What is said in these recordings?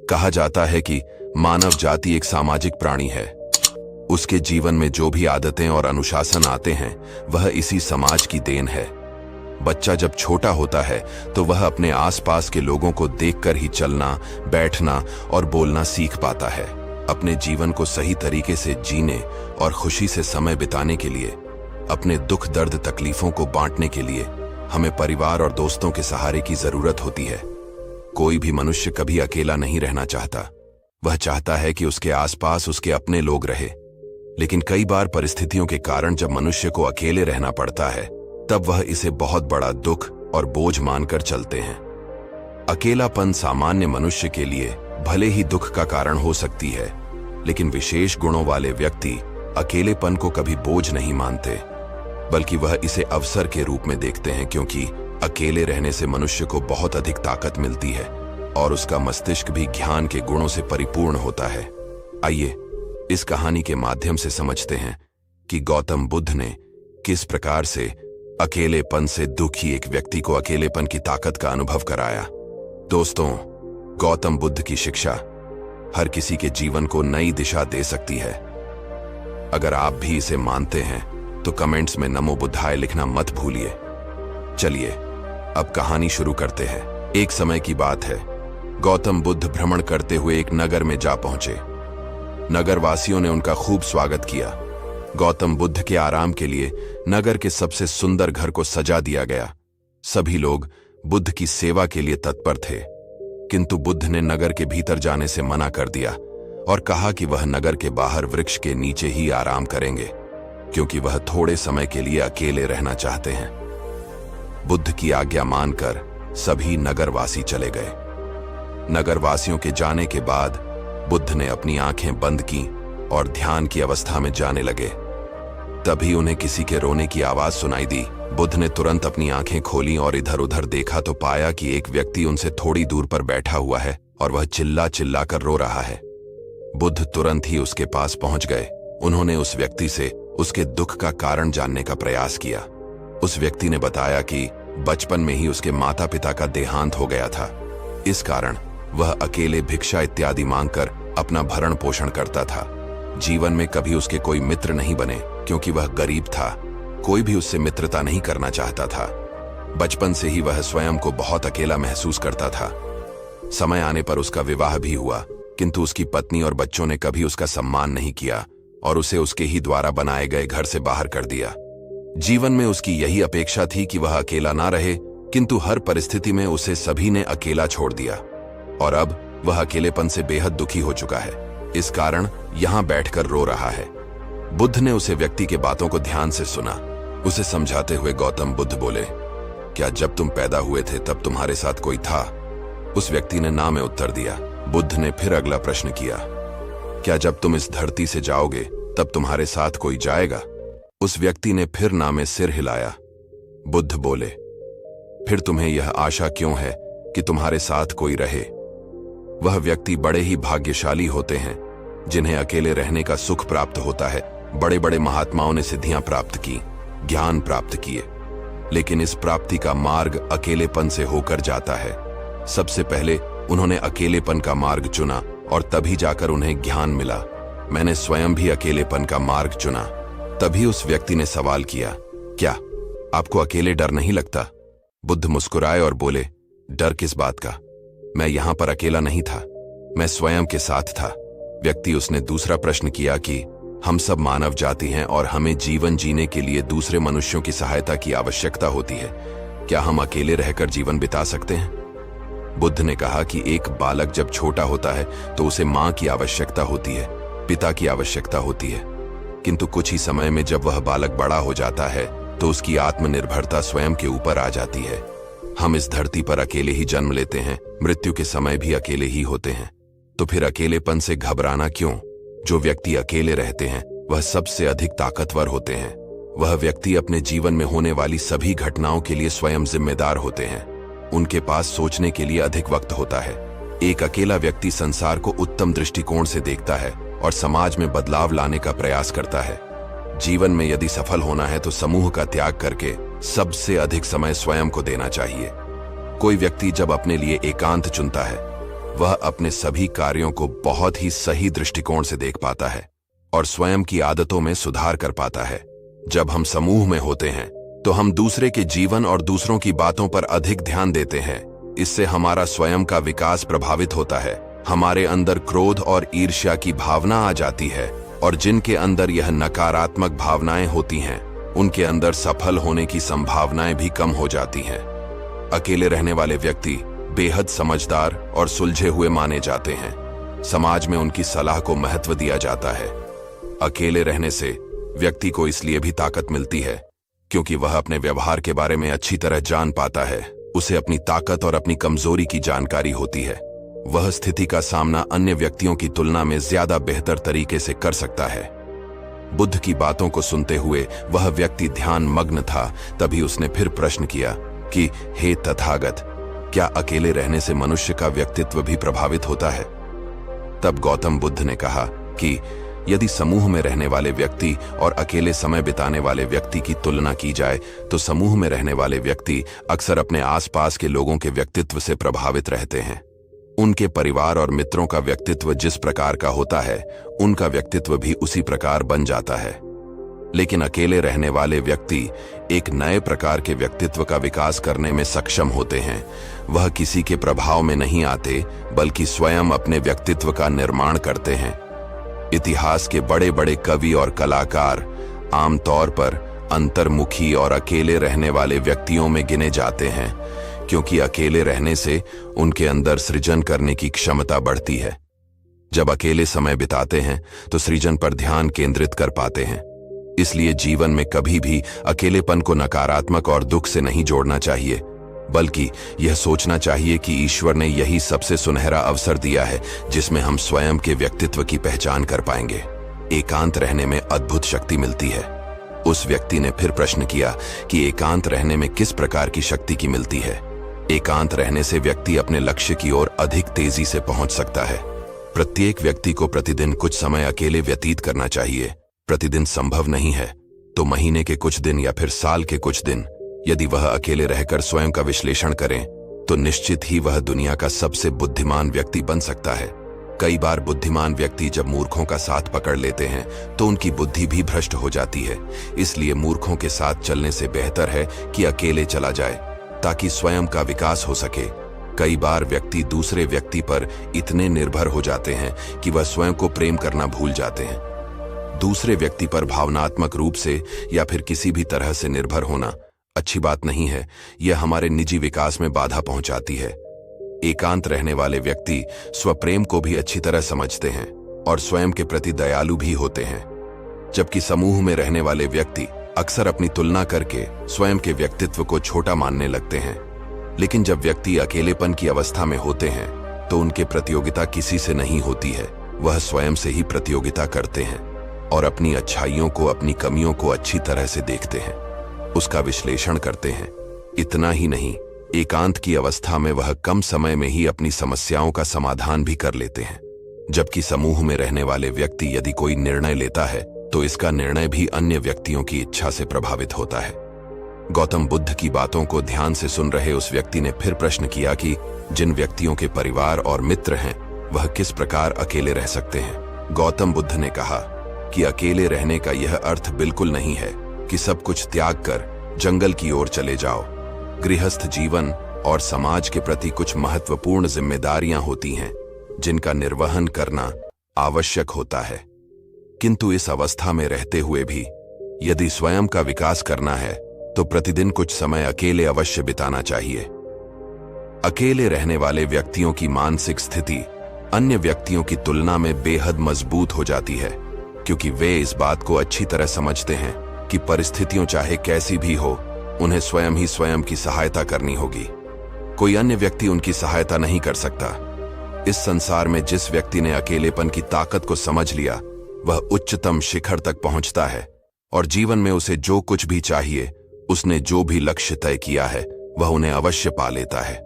कहा जाता है कि मानव जाति एक सामाजिक प्राणी है। उसके जीवन में जो भी आदतें और अनुशासन आते हैं वह इसी समाज की देन है। बच्चा जब छोटा होता है तो वह अपने आसपास के लोगों को देखकर ही चलना, बैठना और बोलना सीख पाता है। अपने जीवन को सही तरीके से जीने और खुशी से समय बिताने के लिए, अपने दुख दर्द तकलीफों को बांटने के लिए हमें परिवार और दोस्तों के सहारे की जरूरत होती है। कोई भी मनुष्य कभी अकेला नहीं रहना चाहता। वह चाहता है कि उसके आसपास उसके अपने लोग रहे। लेकिन कई बार परिस्थितियों के कारण जब मनुष्य को अकेले रहना पड़ता है तब वह इसे बहुत बड़ा दुख और बोझ मानकर चलते हैं। अकेलापन सामान्य मनुष्य के लिए भले ही दुख का कारण हो सकती है, लेकिन विशेष गुणों वाले व्यक्ति अकेलेपन को कभी बोझ नहीं मानते, बल्कि वह इसे अवसर के रूप में देखते हैं, क्योंकि अकेले रहने से मनुष्य को बहुत अधिक ताकत मिलती है और उसका मस्तिष्क भी ज्ञान के गुणों से परिपूर्ण होता है। आइए इस कहानी के माध्यम से समझते हैं कि गौतम बुद्ध ने किस प्रकार से अकेलेपन से दुखी एक व्यक्ति को अकेलेपन की ताकत का अनुभव कराया। दोस्तों, गौतम बुद्ध की शिक्षा हर किसी के जीवन को नई दिशा दे सकती है। अगर आप भी इसे मानते हैं तो कमेंट्स में नमो बुद्धाय लिखना मत भूलिए। चलिए अब कहानी शुरू करते हैं। एक समय की बात है, गौतम बुद्ध भ्रमण करते हुए एक नगर में जा पहुंचे। नगरवासियों ने उनका खूब स्वागत किया। गौतम बुद्ध के आराम के लिए नगर के सबसे सुंदर घर को सजा दिया गया। सभी लोग बुद्ध की सेवा के लिए तत्पर थे, किंतु बुद्ध ने नगर के भीतर जाने से मना कर दिया और कहा कि वह नगर के बाहर वृक्ष के नीचे ही आराम करेंगे, क्योंकि वह थोड़े समय के लिए अकेले रहना चाहते हैं। बुद्ध की आज्ञा मानकर सभी नगरवासी चले गए। नगरवासियों के जाने के बाद बुद्ध ने अपनी आंखें बंद की और ध्यान की अवस्था में जाने लगे। तभी उन्हें किसी के रोने की आवाज सुनाई दी। बुद्ध ने तुरंत अपनी आंखें खोली और इधर उधर देखा तो पाया कि एक व्यक्ति उनसे थोड़ी दूर पर बैठा हुआ है और वह चिल्ला चिल्ला कर रो रहा है। बुद्ध तुरंत ही उसके पास पहुंच गए। उन्होंने उस व्यक्ति से उसके दुख का कारण जानने का प्रयास किया। उस व्यक्ति ने बताया कि बचपन में ही उसके माता पिता का देहांत हो गया था। इस कारण वह अकेले भिक्षा इत्यादि मांगकर अपना भरण पोषण करता था। जीवन में कभी उसके कोई मित्र नहीं बने, क्योंकि वह गरीब था। कोई भी उससे मित्रता नहीं करना चाहता था। बचपन से ही वह स्वयं को बहुत अकेला महसूस करता था। समय आने पर उसका विवाह भी हुआ, किंतु उसकी पत्नी और बच्चों ने कभी उसका सम्मान नहीं किया और उसे उसके ही द्वारा बनाए गए घर से बाहर कर दिया। जीवन में उसकी यही अपेक्षा थी कि वह अकेला ना रहे, किंतु हर परिस्थिति में उसे सभी ने अकेला छोड़ दिया और अब वह अकेलेपन से बेहद दुखी हो चुका है। इस कारण यहां बैठकर रो रहा है। बुद्ध ने उसे व्यक्ति के बातों को ध्यान से सुना। उसे समझाते हुए गौतम बुद्ध बोले, क्या जब तुम पैदा हुए थे तब तुम्हारे साथ कोई था? उस व्यक्ति ने ना में उत्तर दिया। बुद्ध ने फिर अगला प्रश्न किया, क्या जब तुम इस धरती से जाओगे तब तुम्हारे साथ कोई जाएगा? उस व्यक्ति ने फिर ना में सिर हिलाया। बुद्ध बोले, फिर तुम्हें यह आशा क्यों है कि तुम्हारे साथ कोई रहे? वह व्यक्ति बड़े ही भाग्यशाली होते हैं जिन्हें अकेले रहने का सुख प्राप्त होता है। बड़े बड़े महात्माओं ने सिद्धियां प्राप्त की, ज्ञान प्राप्त किए, लेकिन इस प्राप्ति का मार्ग अकेलेपन से होकर जाता है। सबसे पहले उन्होंने अकेलेपन का मार्ग चुना और तभी जाकर उन्हें ज्ञान मिला। मैंने स्वयं भी अकेलेपन का मार्ग चुना। तभी उस व्यक्ति ने सवाल किया, क्या आपको अकेले डर नहीं लगता? बुद्ध मुस्कुराए और बोले, डर किस बात का? मैं यहां पर अकेला नहीं था, मैं स्वयं के साथ था। व्यक्ति उसने दूसरा प्रश्न किया कि हम सब मानव जाति हैं और हमें जीवन जीने के लिए दूसरे मनुष्यों की सहायता की आवश्यकता होती है। क्या हम अकेले रहकर जीवन बिता सकते हैं? बुद्ध ने कहा कि एक बालक जब छोटा होता है तो उसे मां की आवश्यकता होती है, पिता की आवश्यकता होती है, किंतु कुछ ही समय में जब वह बालक बड़ा हो जाता है तो उसकी आत्मनिर्भरता स्वयं के ऊपर आ जाती है। हम इस धरती पर अकेले ही जन्म लेते हैं, मृत्यु के समय भी अकेले ही होते हैं, तो फिर अकेलेपन से घबराना क्यों? जो व्यक्ति अकेले रहते हैं वह सबसे अधिक ताकतवर होते हैं। वह व्यक्ति अपने जीवन में होने वाली सभी घटनाओं के लिए स्वयं जिम्मेदार होते हैं। उनके पास सोचने के लिए अधिक वक्त होता है। एक अकेला व्यक्ति संसार को उत्तम दृष्टिकोण से देखता है और समाज में बदलाव लाने का प्रयास करता है। जीवन में यदि सफल होना है तो समूह का त्याग करके सबसे अधिक समय स्वयं को देना चाहिए। कोई व्यक्ति जब अपने लिए एकांत चुनता है वह अपने सभी कार्यों को बहुत ही सही दृष्टिकोण से देख पाता है और स्वयं की आदतों में सुधार कर पाता है। जब हम समूह में होते हैं तो हम दूसरे के जीवन और दूसरों की बातों पर अधिक ध्यान देते हैं। इससे हमारा स्वयं का विकास प्रभावित होता है। हमारे अंदर क्रोध और ईर्ष्या की भावना आ जाती है और जिनके अंदर यह नकारात्मक भावनाएं होती हैं, उनके अंदर सफल होने की संभावनाएं भी कम हो जाती हैं। अकेले रहने वाले व्यक्ति बेहद समझदार और सुलझे हुए माने जाते हैं। समाज में उनकी सलाह को महत्व दिया जाता है। अकेले रहने से व्यक्ति को इसलिए भी ताकत मिलती है क्योंकि वह अपने व्यवहार के बारे में अच्छी तरह जान पाता है। उसे अपनी ताकत और अपनी कमजोरी की जानकारी होती है। वह स्थिति का सामना अन्य व्यक्तियों की तुलना में ज्यादा बेहतर तरीके से कर सकता है। बुद्ध की बातों को सुनते हुए वह व्यक्ति ध्यान मग्न था। तभी उसने फिर प्रश्न किया कि हे तथागत, क्या अकेले रहने से मनुष्य का व्यक्तित्व भी प्रभावित होता है? तब गौतम बुद्ध ने कहा कि यदि समूह में रहने वाले व्यक्ति और अकेले समय बिताने वाले व्यक्ति की तुलना की जाए तो समूह में रहने वाले व्यक्ति अक्सर अपने आसपास के लोगों के व्यक्तित्व से प्रभावित रहते हैं। उनके परिवार और मित्रों का व्यक्तित्व जिस प्रकार का होता है, उनका व्यक्तित्व भी उसी प्रकार बन जाता है। लेकिन अकेले रहने वाले व्यक्ति एक नए प्रकार के व्यक्तित्व का विकास करने में सक्षम होते हैं। वह किसी के प्रभाव में नहीं आते, बल्कि स्वयं अपने व्यक्तित्व का निर्माण करते हैं। इतिहास के बड़े बड़े कवि और कलाकार आमतौर पर अंतर्मुखी और अकेले रहने वाले व्यक्तियों में गिने जाते हैं, क्योंकि अकेले रहने से उनके अंदर सृजन करने की क्षमता बढ़ती है। जब अकेले समय बिताते हैं तो सृजन पर ध्यान केंद्रित कर पाते हैं। इसलिए जीवन में कभी भी अकेलेपन को नकारात्मक और दुख से नहीं जोड़ना चाहिए, बल्कि यह सोचना चाहिए कि ईश्वर ने यही सबसे सुनहरा अवसर दिया है जिसमें हम स्वयं के व्यक्तित्व की पहचान कर पाएंगे। एकांत रहने में अद्भुत शक्ति मिलती है। उस व्यक्ति ने फिर प्रश्न किया कि एकांत रहने में किस प्रकार की शक्ति की मिलती है? एकांत रहने से व्यक्ति अपने लक्ष्य की ओर अधिक तेजी से पहुंच सकता है। प्रत्येक व्यक्ति को प्रतिदिन कुछ समय अकेले व्यतीत करना चाहिए। प्रतिदिन संभव नहीं है तो महीने के कुछ दिन या फिर साल के कुछ दिन यदि वह अकेले रहकर स्वयं का विश्लेषण करें तो निश्चित ही वह दुनिया का सबसे बुद्धिमान व्यक्ति बन सकता है। कई बार बुद्धिमान व्यक्ति जब मूर्खों का साथ पकड़ लेते हैं तो उनकी बुद्धि भी भ्रष्ट हो जाती है। इसलिए मूर्खों के साथ चलने से बेहतर है कि अकेले चला जाए ताकि स्वयं का विकास हो सके। कई बार व्यक्ति दूसरे व्यक्ति पर इतने निर्भर हो जाते हैं कि वह स्वयं को प्रेम करना भूल जाते हैं। दूसरे व्यक्ति पर भावनात्मक रूप से या फिर किसी भी तरह से निर्भर होना अच्छी बात नहीं है। यह हमारे निजी विकास में बाधा पहुंचाती है। एकांत रहने वाले व्यक्ति स्वप्रेम को भी अच्छी तरह समझते हैं और स्वयं के प्रति दयालु भी होते हैं, जबकि समूह में रहने वाले व्यक्ति अक्सर अपनी तुलना करके स्वयं के व्यक्तित्व को छोटा मानने लगते हैं। लेकिन जब व्यक्ति अकेलेपन की अवस्था में होते हैं तो उनके प्रतियोगिता किसी से नहीं होती है। वह स्वयं से ही प्रतियोगिता करते हैं और अपनी अच्छाइयों को, अपनी कमियों को अच्छी तरह से देखते हैं, उसका विश्लेषण करते हैं। इतना ही नहीं, एकांत की अवस्था में वह कम समय में ही अपनी समस्याओं का समाधान भी कर लेते हैं। जबकि समूह में रहने वाले व्यक्ति यदि कोई निर्णय लेता है तो इसका निर्णय भी अन्य व्यक्तियों की इच्छा से प्रभावित होता है। गौतम बुद्ध की बातों को ध्यान से सुन रहे उस व्यक्ति ने फिर प्रश्न किया कि जिन व्यक्तियों के परिवार और मित्र हैं वह किस प्रकार अकेले रह सकते हैं? गौतम बुद्ध ने कहा कि अकेले रहने का यह अर्थ बिल्कुल नहीं है कि सब कुछ त्याग कर जंगल की ओर चले जाओ। गृहस्थ जीवन और समाज के प्रति कुछ महत्वपूर्ण जिम्मेदारियां होती हैं जिनका निर्वहन करना आवश्यक होता है। किंतु इस अवस्था में रहते हुए भी यदि स्वयं का विकास करना है तो प्रतिदिन कुछ समय अकेले अवश्य बिताना चाहिए। अकेले रहने वाले व्यक्तियों की मानसिक स्थिति अन्य व्यक्तियों की तुलना में बेहद मजबूत हो जाती है, क्योंकि वे इस बात को अच्छी तरह समझते हैं कि परिस्थितियां चाहे कैसी भी हो, उन्हें स्वयं ही स्वयं की सहायता करनी होगी। कोई अन्य व्यक्ति उनकी सहायता नहीं कर सकता। इस संसार में जिस व्यक्ति ने अकेलेपन की ताकत को समझ लिया वह उच्चतम शिखर तक पहुंचता है और जीवन में उसे जो कुछ भी चाहिए, उसने जो भी लक्ष्य तय किया है वह उन्हें अवश्य पा लेता है।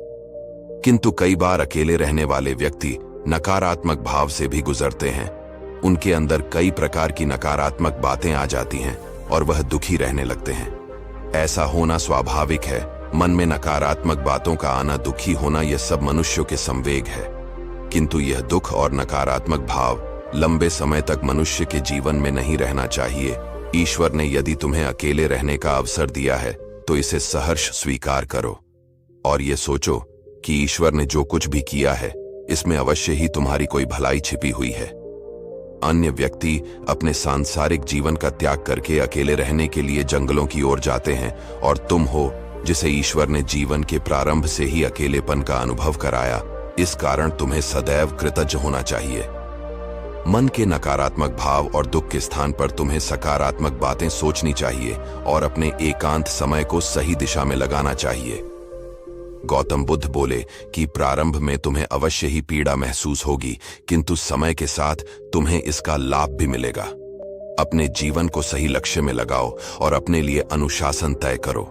किंतु कई बार अकेले रहने वाले व्यक्ति नकारात्मक भाव से भी गुजरते हैं। उनके अंदर कई प्रकार की नकारात्मक बातें आ जाती हैं और वह दुखी रहने लगते हैं। ऐसा होना स्वाभाविक है। मन में नकारात्मक बातों का आना, दुखी होना, यह सब मनुष्यों के संवेग है। किंतु यह दुख और नकारात्मक भाव लंबे समय तक मनुष्य के जीवन में नहीं रहना चाहिए। ईश्वर ने यदि तुम्हें अकेले रहने का अवसर दिया है तो इसे सहर्ष स्वीकार करो और ये सोचो कि ईश्वर ने जो कुछ भी किया है इसमें अवश्य ही तुम्हारी कोई भलाई छिपी हुई है। अन्य व्यक्ति अपने सांसारिक जीवन का त्याग करके अकेले रहने के लिए जंगलों की ओर जाते हैं और तुम हो जिसे ईश्वर ने जीवन के प्रारंभ से ही अकेलेपन का अनुभव कराया। इस कारण तुम्हें सदैव कृतज्ञ होना चाहिए। मन के नकारात्मक भाव और दुख के स्थान पर तुम्हें सकारात्मक बातें सोचनी चाहिए और अपने एकांत समय को सही दिशा में लगाना चाहिए। गौतम बुद्ध बोले कि प्रारंभ में तुम्हें अवश्य ही पीड़ा महसूस होगी, किंतु समय के साथ तुम्हें इसका लाभ भी मिलेगा। अपने जीवन को सही लक्ष्य में लगाओ और अपने लिए अनुशासन तय करो।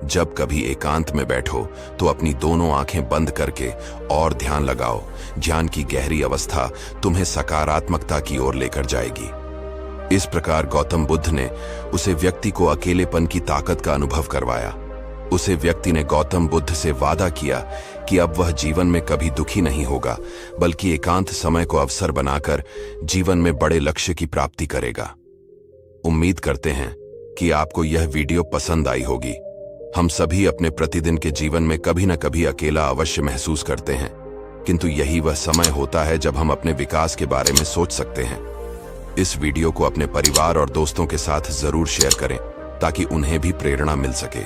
जब कभी एकांत में बैठो तो अपनी दोनों आंखें बंद करके और ध्यान लगाओ। ध्यान की गहरी अवस्था तुम्हें सकारात्मकता की ओर लेकर जाएगी। इस प्रकार गौतम बुद्ध ने उसे व्यक्ति को अकेलेपन की ताकत का अनुभव करवाया। उसे व्यक्ति ने गौतम बुद्ध से वादा किया कि अब वह जीवन में कभी दुखी नहीं होगा, बल्कि एकांत समय को अवसर बनाकर जीवन में बड़े लक्ष्य की प्राप्ति करेगा। उम्मीद करते हैं कि आपको यह वीडियो पसंद आई होगी। हम सभी अपने प्रतिदिन के जीवन में कभी न कभी अकेला अवश्य महसूस करते हैं, किंतु यही वह समय होता है जब हम अपने विकास के बारे में सोच सकते हैं। इस वीडियो को अपने परिवार और दोस्तों के साथ जरूर शेयर करें ताकि उन्हें भी प्रेरणा मिल सके।